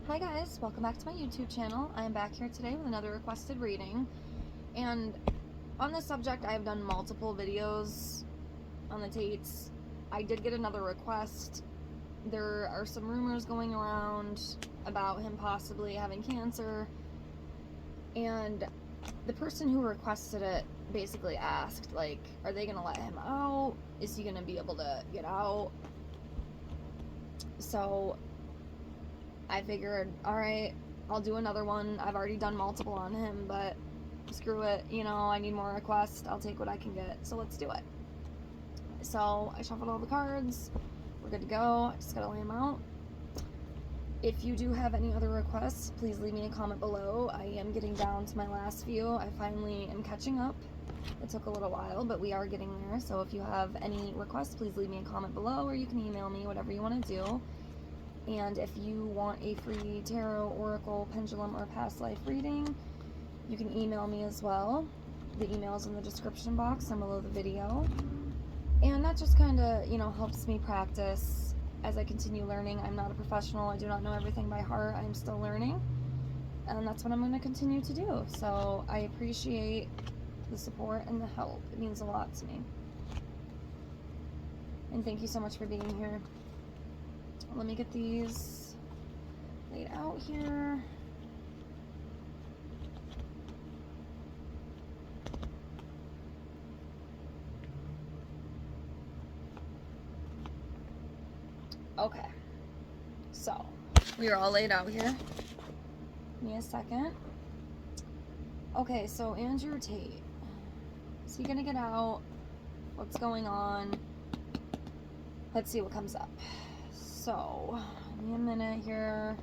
Hi guys, welcome back to my YouTube channel. I am back here today with another requested reading, and on this subject I have done multiple videos on the Tates. I did get another request. There are some rumors going around about him possibly having cancer, and the person who requested it basically asked, like, are they gonna let him out? Is he gonna be able to get out? So I figured, alright, I'll do another one. I've already done multiple on him, but screw it, you know, I need more requests. I'll take what I can get, so let's do it. So I shuffled all the cards. We're good to go. I just gotta lay them out. If you do have any other requests, please leave me a comment below. I am getting down to my last few. I finally am catching up. It took a little while, but we are getting there. So if you have any requests, please leave me a comment below, or you can email me, whatever you want to do. And if you want a free tarot, oracle, pendulum, or past life reading, you can email me as well. The email is in the description box and below the video. And that just kind of, you know, helps me practice as I continue learning. I'm not a professional. I do not know everything by heart. I'm still learning. And that's what I'm going to continue to do. So I appreciate the support and the help. It means a lot to me. And thank you so much for being here. Let me get these laid out here. Okay, so we are all laid out here. Give me a second. Okay, so Andrew Tate, is he gonna get out? What's going on? Let's see what comes up. So, give me a minute here.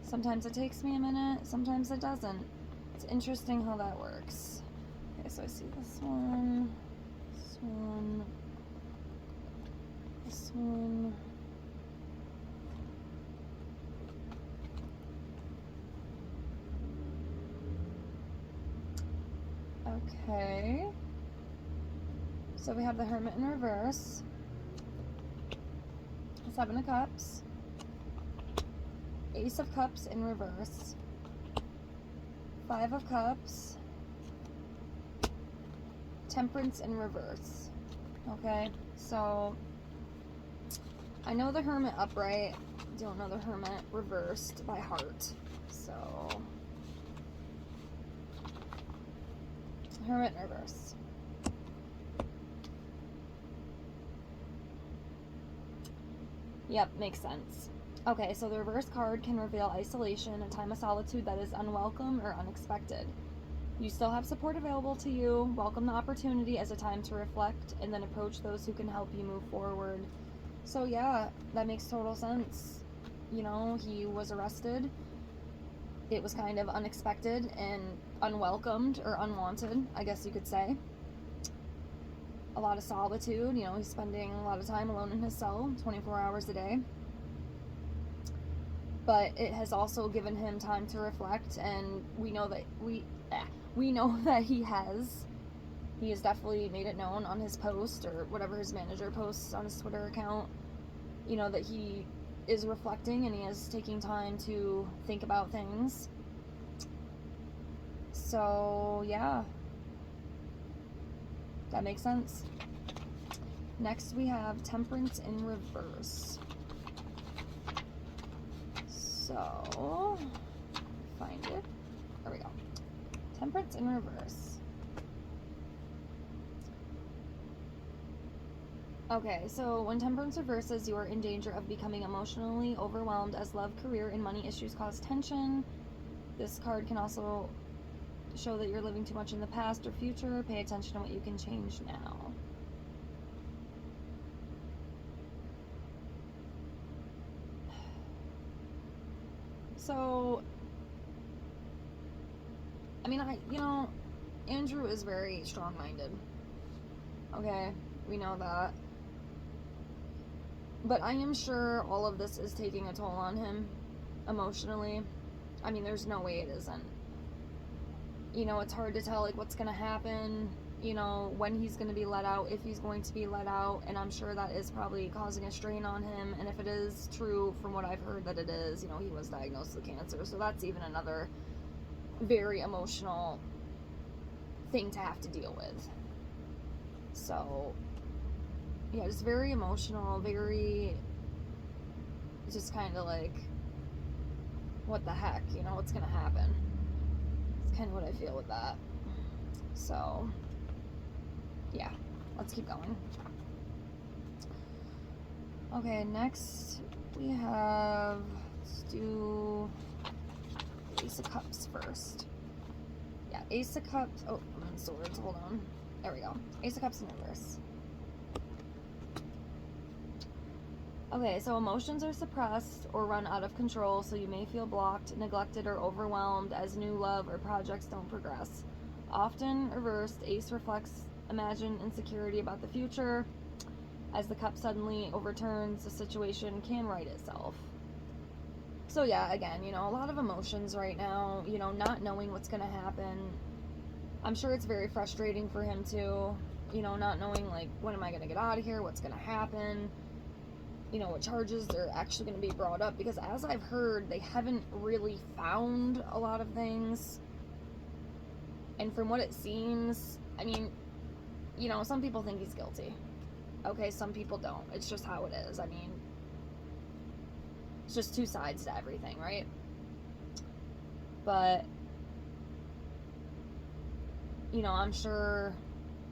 Sometimes it takes me a minute, sometimes it doesn't. It's interesting how that works. Okay, so I see this one, this one, this one. Okay. So we have the Hermit in reverse. Seven of Cups, Ace of Cups in reverse, Five of Cups, Temperance in reverse. Okay, so I know the Hermit upright, don't know the Hermit reversed by heart. So Hermit in reverse. Yep, makes sense. Okay, so the reverse card can reveal isolation, a time of solitude that is unwelcome or unexpected. You still have support available to you. Welcome the opportunity as a time to reflect and then approach those who can help you move forward. So yeah, that makes total sense. You know, he was arrested. It was kind of unexpected and unwelcomed or unwanted, I guess you could say. A lot of solitude, you know, he's spending a lot of time alone in his cell 24 hours a day. But it has also given him time to reflect, and we know that he has definitely made it known on his post or whatever his manager posts on his Twitter account, you know, that he is reflecting and he is taking time to think about things. So yeah, that makes sense. Next we have Temperance in reverse. So, find it. There we go. Temperance in reverse. Okay, so when Temperance reverses, you are in danger of becoming emotionally overwhelmed as love, career, and money issues cause tension. This card can also show that you're living too much in the past or future. Pay attention to what you can change now. So, I mean, Andrew is very strong-minded. Okay, we know that. But I am sure all of this is taking a toll on him emotionally. I mean, there's no way it isn't. You know, it's hard to tell, like, what's gonna happen. you know, when he's going to be let out, if he's going to be let out, and I'm sure that is probably causing a strain on him. And if it is true, from what I've heard that it is, you know, he was diagnosed with cancer, so that's even another very emotional thing to have to deal with. So yeah, just very emotional, very just kind of like, what the heck, you know, what's gonna happen? It's kind of what I feel with that. So yeah, let's keep going. Okay, next we have, let's do Ace of Cups first. Yeah, Ace of Cups. Oh, I'm in swords. Hold on. There we go. Ace of Cups in reverse. Okay, so emotions are suppressed or run out of control, so you may feel blocked, neglected, or overwhelmed as new love or projects don't progress. Often reversed, Ace reflects imagined insecurity about the future. As the cup suddenly overturns, the situation can right itself. So yeah, again, you know, a lot of emotions right now, you know, not knowing what's going to happen. I'm sure it's very frustrating for him too, you know, not knowing, like, when am I going to get out of here, what's going to happen, you know, what charges are actually going to be brought up, because as I've heard, they haven't really found a lot of things. And from what it seems, I mean, you know, some people think he's guilty. Okay, some people don't. It's just how it is. I mean, it's just two sides to everything, right? But, you know, I'm sure,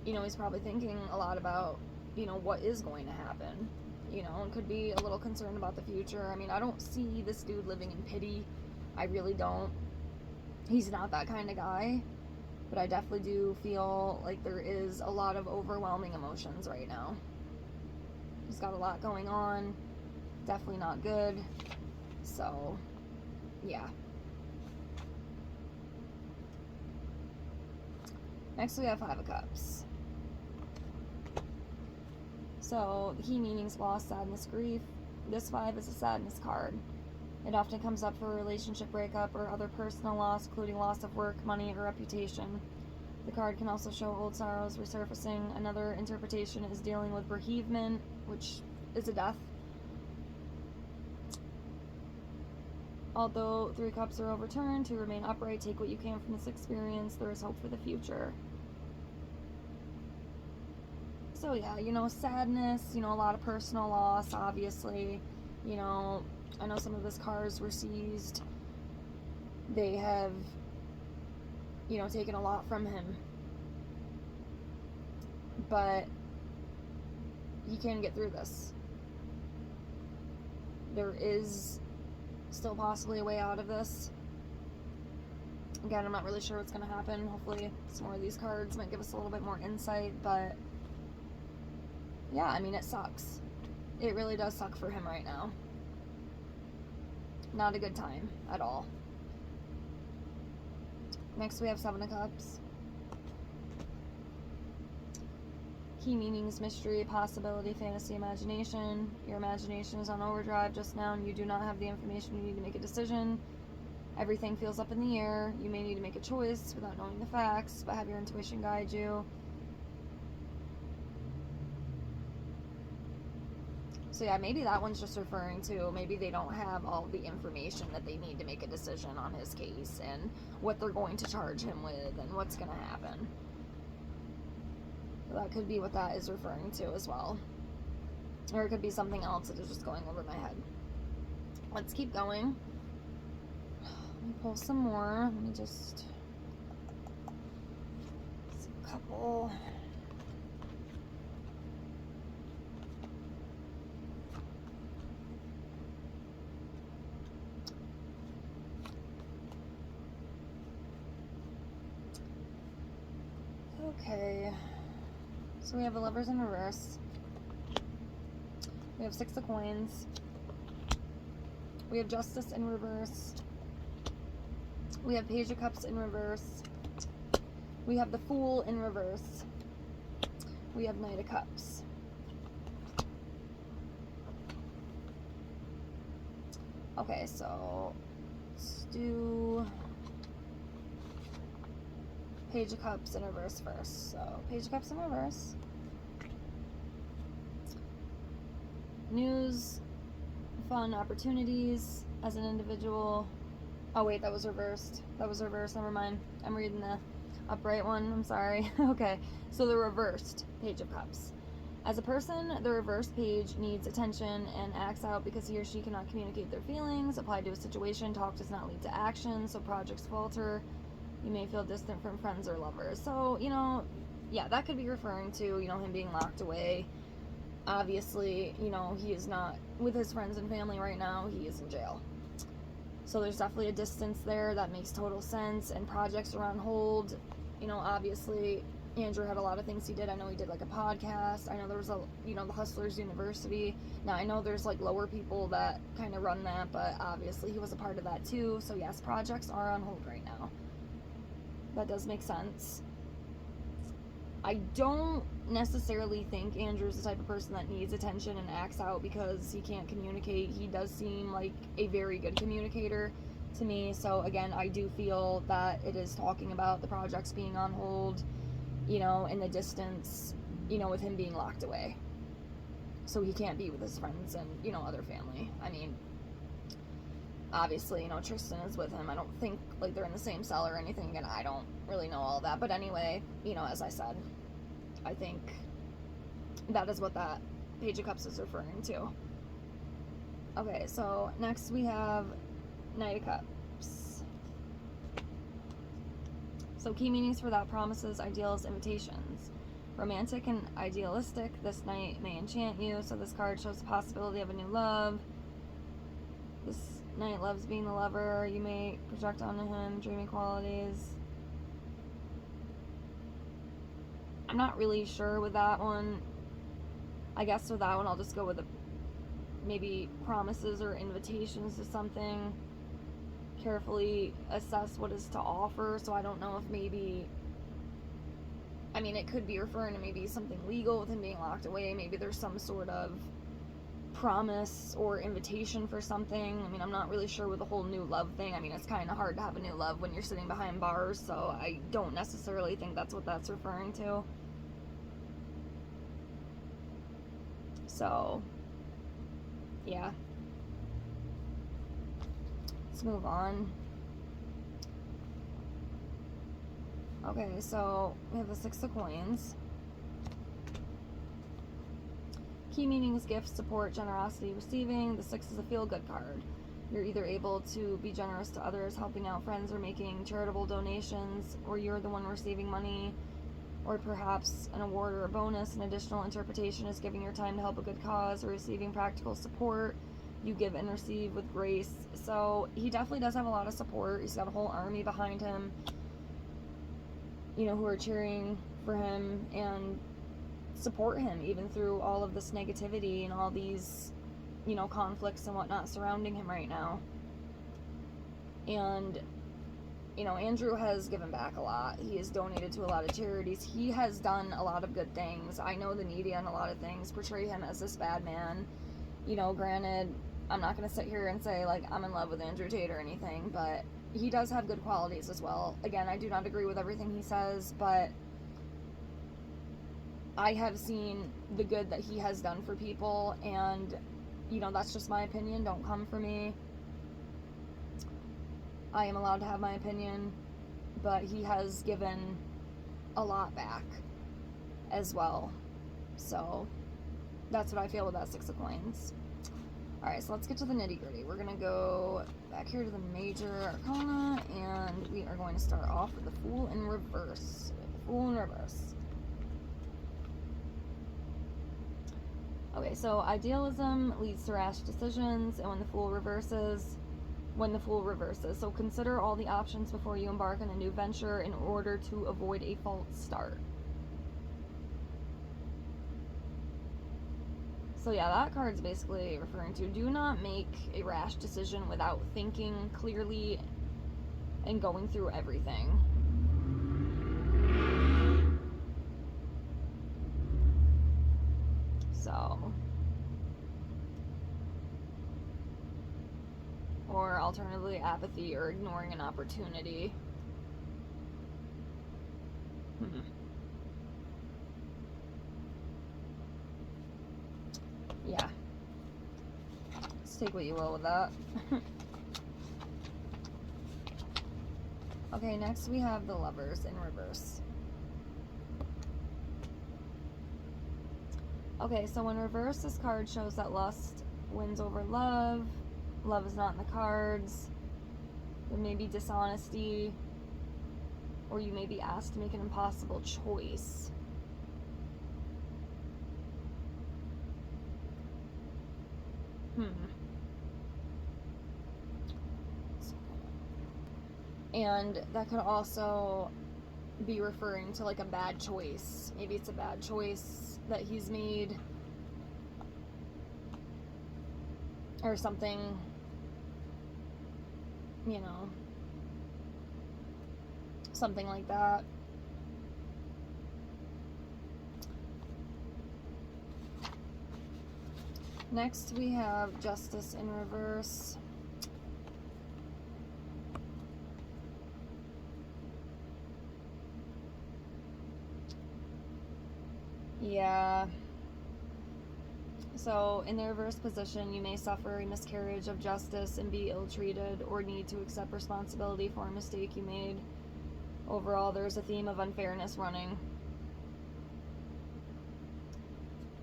you know, he's probably thinking a lot about, you know, what is going to happen, you know, and could be a little concerned about the future. I mean, I don't see this dude living in pity. I really don't. He's not that kind of guy. But I definitely do feel like there is a lot of overwhelming emotions right now. He's got a lot going on. Definitely not good. So, yeah. Next we have Five of Cups. So, the key meanings: loss, sadness, grief. This five is a sadness card. It often comes up for a relationship breakup or other personal loss, including loss of work, money, or reputation. The card can also show old sorrows resurfacing. Another interpretation is dealing with bereavement, which is a death. Although Three Cups are overturned, to remain upright, take what you can from this experience. There is hope for the future. So yeah, you know, sadness, you know, a lot of personal loss, obviously. You know, I know some of his cars were seized. They have, you know, taken a lot from him. But he can get through this. There is still possibly a way out of this. Again, I'm not really sure what's going to happen. Hopefully some more of these cards might give us a little bit more insight, but yeah, I mean, it sucks. It really does suck for him right now. Not a good time at all. Next we have Seven of Cups. Key meanings: mystery, possibility, fantasy, imagination. Your imagination is on overdrive just now and you do not have the information you need to make a decision. Everything feels up in the air. You may need to make a choice without knowing the facts, but have your intuition guide you. So yeah, maybe that one's just referring to, maybe they don't have all the information that they need to make a decision on his case and what they're going to charge him with and what's going to happen. So that could be what that is referring to as well. Or it could be something else that is just going over my head. Let's keep going. Let me pull some more. Let me just... a couple... Okay, so we have the Lovers in reverse. We have Six of Coins. We have Justice in reverse. We have Page of Cups in reverse. We have the Fool in reverse. We have Knight of Cups. Okay, so let's do Page of Cups in reverse first. So, Page of Cups in reverse. News, fun opportunities as an individual. Oh wait, that was reversed. That was reversed, never mind. I'm reading the upright one, I'm sorry. Okay, so the reversed Page of Cups. As a person, the reversed page needs attention and acts out because he or she cannot communicate their feelings. Applied to a situation, talk does not lead to action, so projects falter. You may feel distant from friends or lovers. So, yeah, that could be referring to, him being locked away. Obviously, he is not with his friends and family right now. He is in jail. So there's definitely a distance there. That makes total sense. And projects are on hold. Obviously, Andrew had a lot of things he did. I know he did like a podcast. I know there was the Hustlers University. Now I know there's like lower people that kind of run that, but obviously he was a part of that too. So yes, projects are on hold right now. That does make sense. I don't necessarily think Andrew's the type of person that needs attention and acts out because he can't communicate. He does seem like a very good communicator to me. So again, I do feel that it is talking about the projects being on hold, in the distance, with him being locked away. So he can't be with his friends and, other family. I mean, obviously, Tristan is with him. I don't think, like, they're in the same cell or anything. Again, I don't really know all that. But anyway, as I said, I think that is what that Page of Cups is referring to. Okay, so next we have Knight of Cups. So key meanings for that: promises, ideals, invitations. Romantic and idealistic, this night may enchant you. So this card shows the possibility of a new love. This Knight loves being the lover. You may project onto him dreamy qualities. I'm not really sure with that one. I guess with that one I'll just go with maybe promises or invitations to something. Carefully assess what is to offer. So I don't know if maybe, it could be referring to maybe something legal with him being locked away. Maybe there's some sort of promise or invitation for something. I'm not really sure with the whole new love thing. It's kind of hard to have a new love when you're sitting behind bars, so I don't necessarily think that's what that's referring to. So, yeah. Let's move on. Okay, so we have the Six of Coins. Key meanings: gift, support, generosity, receiving. The Six is a feel-good card. You're either able to be generous to others, helping out friends, or making charitable donations, or you're the one receiving money, or perhaps an award or a bonus. An additional interpretation is giving your time to help a good cause or receiving practical support. You give and receive with grace. So he definitely does have a lot of support. He's got a whole army behind him, who are cheering for him and support him even through all of this negativity and all these, conflicts and whatnot surrounding him right now. And, Andrew has given back a lot. He has donated to a lot of charities. He has done a lot of good things. I know the media and a lot of things portray him as this bad man. Granted, I'm not going to sit here and say, like, I'm in love with Andrew Tate or anything, but he does have good qualities as well. Again, I do not agree with everything he says, but I have seen the good that he has done for people, and, that's just my opinion. Don't come for me. I am allowed to have my opinion, but he has given a lot back as well. So, that's what I feel with that Six of Coins. Alright, so let's get to the nitty-gritty. We're going to go back here to the Major Arcana, and we are going to start off with the Fool in reverse. Fool in reverse. Okay, so idealism leads to rash decisions, and when the Fool reverses. So consider all the options before you embark on a new venture in order to avoid a false start. So yeah, that card's basically referring to: do not make a rash decision without thinking clearly and going through everything. So, or alternatively, apathy or ignoring an opportunity. Just take what you will with that. Okay, next we have the Lovers in reverse. Okay, so in reverse, this card shows that lust wins over love. Love is not in the cards. There may be dishonesty, or you may be asked to make an impossible choice. And that could also be referring to like a bad choice. Maybe it's a bad choice that he's made, or something, you know, something like that. Next we have Justice in reverse. Yeah. So in the reverse position, you may suffer a miscarriage of justice and be ill-treated, or need to accept responsibility for a mistake you made. Overall, there's a theme of unfairness running.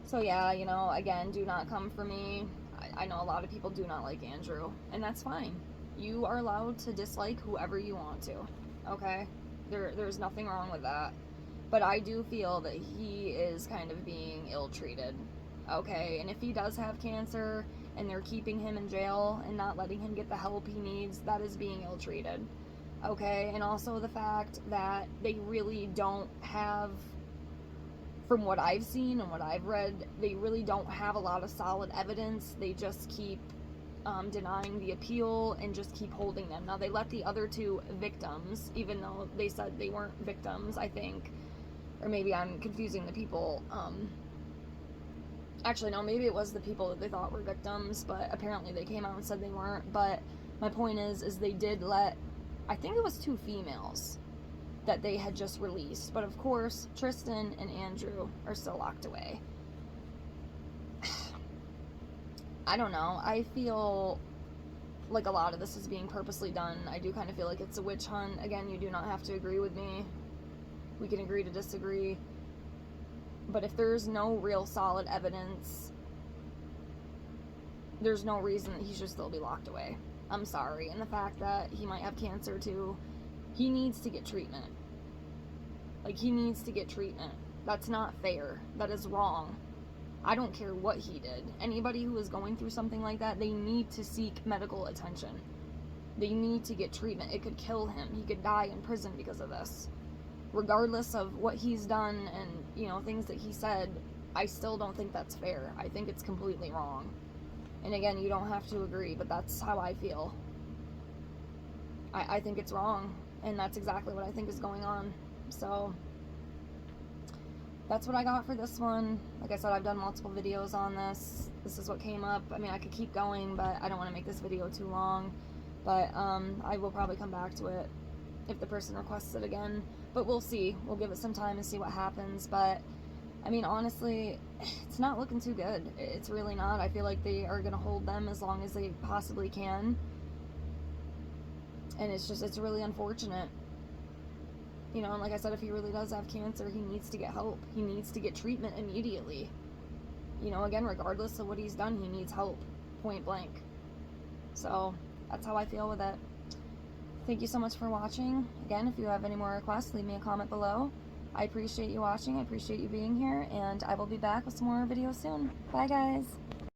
So yeah, you know, again, do not come for me. I know a lot of people do not like Andrew, and that's fine. You are allowed to dislike whoever you want to, okay? There's nothing wrong with that. But I do feel that he is kind of being ill-treated, okay? And if he does have cancer and they're keeping him in jail and not letting him get the help he needs, that is being ill-treated, okay? And also the fact that they really don't have, from what I've seen and what I've read, they really don't have a lot of solid evidence. They just keep denying the appeal and just keep holding them. Now, they let the other two victims, even though they said they weren't victims, I think. Or maybe I'm confusing the people. Actually, no, maybe it was the people that they thought were victims, but apparently they came out and said they weren't. But my point is they did let, I think it was 2 females that they had just released. But of course, Tristan and Andrew are still locked away. I don't know. I feel like a lot of this is being purposely done. I do kind of feel like it's a witch hunt. Again, you do not have to agree with me. We can agree to disagree. But if there's no real solid evidence, there's no reason that he should still be locked away. I'm sorry. And the fact that he might have cancer too, he needs to get treatment. Like, he needs to get treatment. That's not fair. That is wrong. I don't care what he did. Anybody who is going through something like that, they need to seek medical attention. They need to get treatment. It could kill him. He could die in prison because of this. Regardless of what he's done and, you know, things that he said, I still don't think that's fair. I think it's completely wrong. And again, you don't have to agree, but that's how I feel. I think it's wrong, and that's exactly what I think is going on. So that's what I got for this one. Like I said, I've done multiple videos on this. This is what came up. I mean, I could keep going, but I don't want to make this video too long. But I will probably come back to it if the person requests it again. But we'll see. We'll give it some time and see what happens. But I mean, honestly, it's not looking too good. It's really not. I feel like they are going to hold them as long as they possibly can. And it's really unfortunate. You know, and like I said, if he really does have cancer, he needs to get help. He needs to get treatment immediately. You know, again, regardless of what he's done, he needs help. Point blank. So, that's how I feel with it. Thank you so much for watching. Again, if you have any more requests, leave me a comment below. I appreciate you watching. I appreciate you being here. And I will be back with some more videos soon. Bye, guys.